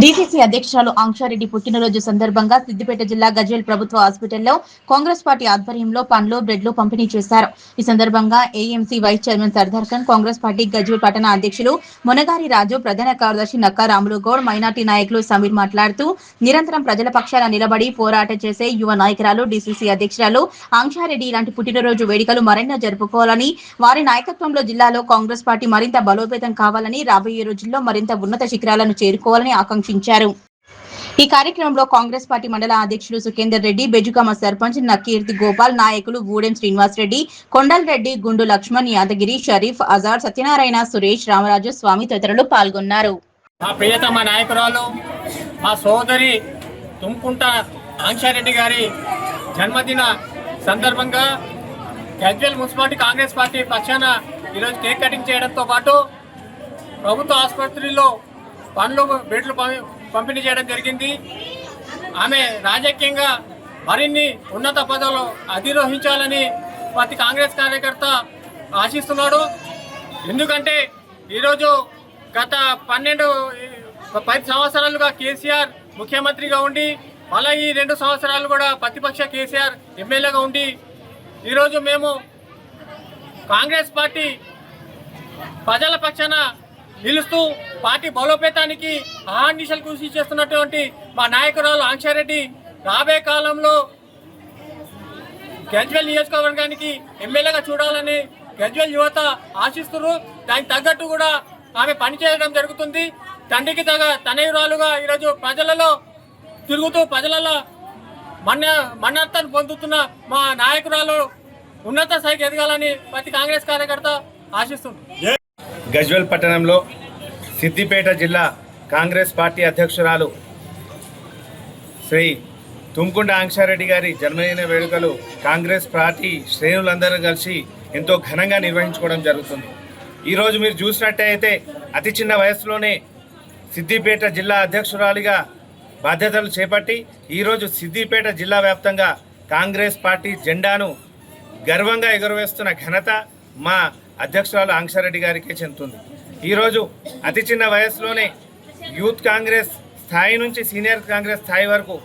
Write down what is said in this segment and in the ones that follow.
DCC అధ్యక్షురాలు ఆంక్షారెడ్డి పుట్టినరోజు సందర్భంగా సిద్దిపేట జిల్లా గజ్వేల్ ప్రభుత్వ హాస్పిటల్లో కాంగ్రెస్ పార్టీ ఆధ్వర్యంలో పండ్లు బ్రెడ్లు పంపిణీ చేశారు. ఈ సందర్భంగా AMC vice chairman Sardar Khan, Congress party Gajwel పట్టణ అధ్యక్షులు మునగారి రాజు, ప్రధాన కార్యదర్శి నక్కా రాములు గౌడ్, మైనార్టీ నాయకులు సమీర్ మాట్లాడుతూ నిరంతరం ప్రజల పక్షాన నిలబడి పోరాటం చేసే యువ నాయకురాలు డీసీసీ అధ్యక్షురాలు ఆంక్షారెడ్డి ఇలాంటి పుట్టినరోజు వేడుకలు మరెన్నో జరుపుకోవాలని, వారి నాయకత్వంలో జిల్లాలో కాంగ్రెస్ పార్టీ మరింత బలోపేతం కావాలని, రాబోయే రోజుల్లో మరింత ఉన్నత శిఖరాలను చేరుకోవాలని ఆకాంక్షించారు. ఈ కార్యక్రమంలో కాంగ్రెస్ పార్టీ మండల అధ్యక్షులు సుఖేందర్ రెడ్డి, బెజుకామ సర్పంచ్ నకీర్తి గోపాల్, నాయకులు గూడెం శ్రీనివాస్ రెడ్డి, కొండల్ రెడ్డి, గుండు లక్ష్మణ్, యాదగిరి, షరీఫ్, అజార్, సత్యనారాయణ, సురేష్, రామరాజు, స్వామి తదితరులు పాల్గొన్నారు. మా ప్రియతమ నాయకురాలు మా సోదరి తుమ్కుంట ఆంక్షారెడ్డి గారి జన్మదిన సందర్భంగా గజ్వేల్ మున్సిపాలిటీ కాంగ్రెస్ పార్టీ పక్షాన ఈరోజు కేక్ కటింగ్ చేయడంతో పాటు ప్రభుత్వ ఆసుపత్రిలో పండ్లు బెడ్లు పంపిణీ చేయడం జరిగింది. ఆమె రాజకీయంగా మరిన్ని ఉన్నత పదవులు అధిరోహించాలని ప్రతి కాంగ్రెస్ కార్యకర్త ఆశిస్తున్నాడు. ఎందుకంటే ఈరోజు గత 10 సంవత్సరాలుగా కేసీఆర్ ముఖ్యమంత్రిగా ఉండి, మళ్ళీ ఈ 2 సంవత్సరాలు కూడా ప్రతిపక్ష కేసీఆర్ ఎమ్మెల్యేగా ఉండి, ఈరోజు మేము కాంగ్రెస్ పార్టీ ప్రజల పక్షాన నిలుస్తూ పార్టీ బలోపేతానికి అహర్నిశలు కృషి చేస్తున్నటువంటి మా నాయకురాలు ఆంక్షారెడ్డి రాబోయే కాలంలో గజ్వేల్ నియోజకవర్గానికి ఎమ్మెల్యేగా చూడాలని గజ్వేల్ యువత ఆశిస్తున్నారు. దానికి తగ్గట్టు కూడా ఆమె పనిచేయడం జరుగుతుంది. తండ్రికి తనయురాలుగా ఈరోజు ప్రజలలో తిరుగుతూ ప్రజలలో మన్ననతను పొందుతున్న మా నాయకురాలు ఉన్నత స్థాయికి ఎదగాలని ప్రతి కాంగ్రెస్ కార్యకర్త ఆశిస్తుంది. గజ్వేల్ పట్టణంలో సిద్దిపేట జిల్లా కాంగ్రెస్ పార్టీ అధ్యక్షురాలు శ్రీ తుమ్కుంట ఆంక్షారెడ్డి గారి జన్మదిన వేడుకలు కాంగ్రెస్ పార్టీ శ్రేణులందరూ కలిసి ఎంతో ఘనంగా నిర్వహించుకోవడం జరుగుతుంది. ఈరోజు మీరు చూసినట్టయితే అతి చిన్న వయసులోనే సిద్దిపేట జిల్లా అధ్యక్షురాలిగా బాధ్యతలు చేపట్టి ఈరోజు సిద్దిపేట జిల్లా వ్యాప్తంగా కాంగ్రెస్ పార్టీ జెండాను గర్వంగా ఎగురవేస్తున్న ఘనత మా అధ్యక్షురాలు ఆంక్షారెడ్డి గారికే చెందుతుంది. ఈరోజు అతి చిన్న వయసులోనే యూత్ కాంగ్రెస్ స్థాయి నుంచి సీనియర్ కాంగ్రెస్ స్థాయి వరకు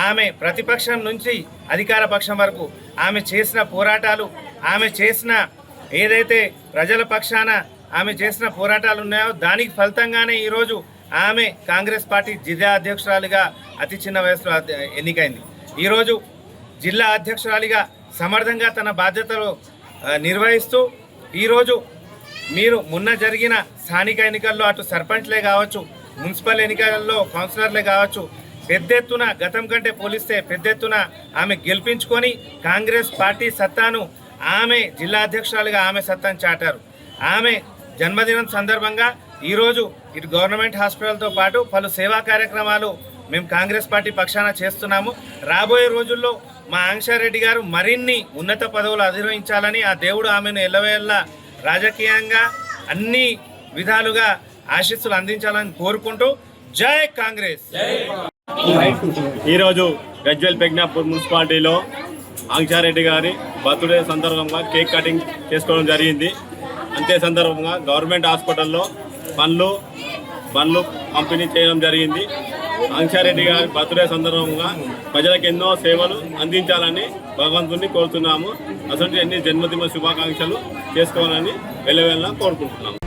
ఆమె ప్రతిపక్షం నుంచి అధికార పక్షం వరకు ఆమె చేసిన పోరాటాలు, ఆమె చేసిన ఏదైతే ప్రజల పక్షాన ఆమె చేసిన పోరాటాలు ఉన్నాయో దానికి ఫలితంగానే ఈరోజు ఆమె కాంగ్రెస్ పార్టీ జిల్లా అధ్యక్షురాలిగా అతి చిన్న వయసులో ఎన్నికైంది. ఈరోజు జిల్లా అధ్యక్షురాలిగా సమర్థంగా తన బాధ్యతలు నిర్వహిస్తూ ఈరోజు మీరు మొన్న జరిగిన స్థానిక ఎన్నికల్లో అటు సర్పంచ్లే కావచ్చు, మున్సిపల్ ఎన్నికల్లో కౌన్సిలర్లే కావచ్చు, పెద్ద ఎత్తున గతం కంటే పోలిస్తే పెద్ద ఎత్తున ఆమె గెలిపించుకొని కాంగ్రెస్ పార్టీ సత్తాను ఆమె జిల్లా అధ్యక్షురాలుగా ఆమె సత్తాను చాటారు. ఆమె జన్మదినం సందర్భంగా ఈరోజు ఇటు గవర్నమెంట్ హాస్పిటల్తో పాటు పలు సేవా కార్యక్రమాలు మేము కాంగ్రెస్ పార్టీ పక్షాన చేస్తున్నాము. రాబోయే రోజుల్లో మా ఆంక్షారెడ్డి గారు మరిన్ని ఉన్నత పదవులు అధిరోహించాలని ఆ దేవుడు ఆమెను ఎల్లవేళ్ళ రాజకీయంగా అన్ని విధాలుగా ఆశీస్సులు అందించాలని కోరుకుంటూ జై కాంగ్రెస్. ఈరోజు గజ్వేల్ పెగ్నాపూర్ మున్సిపాలిటీలో ఆంక్షారెడ్డి గారి బర్త్డే సందర్భంగా కేక్ కటింగ్ చేసుకోవడం జరిగింది. అంతే సందర్భంగా గవర్నమెంట్ హాస్పిటల్లో బండ్లు పంపిణీ చేయడం జరిగింది. ఆంక్షారెడ్డి గారి బర్త్డే సందర్భంగా ప్రజలకు ఎన్నో సేవలు అందించాలని భగవంతుని కోరుతున్నాము. అసలు ఎన్ని జన్మదిన శుభాకాంక్షలు చేసుకోవాలని వెళ్ళ కోరుకుంటున్నాము.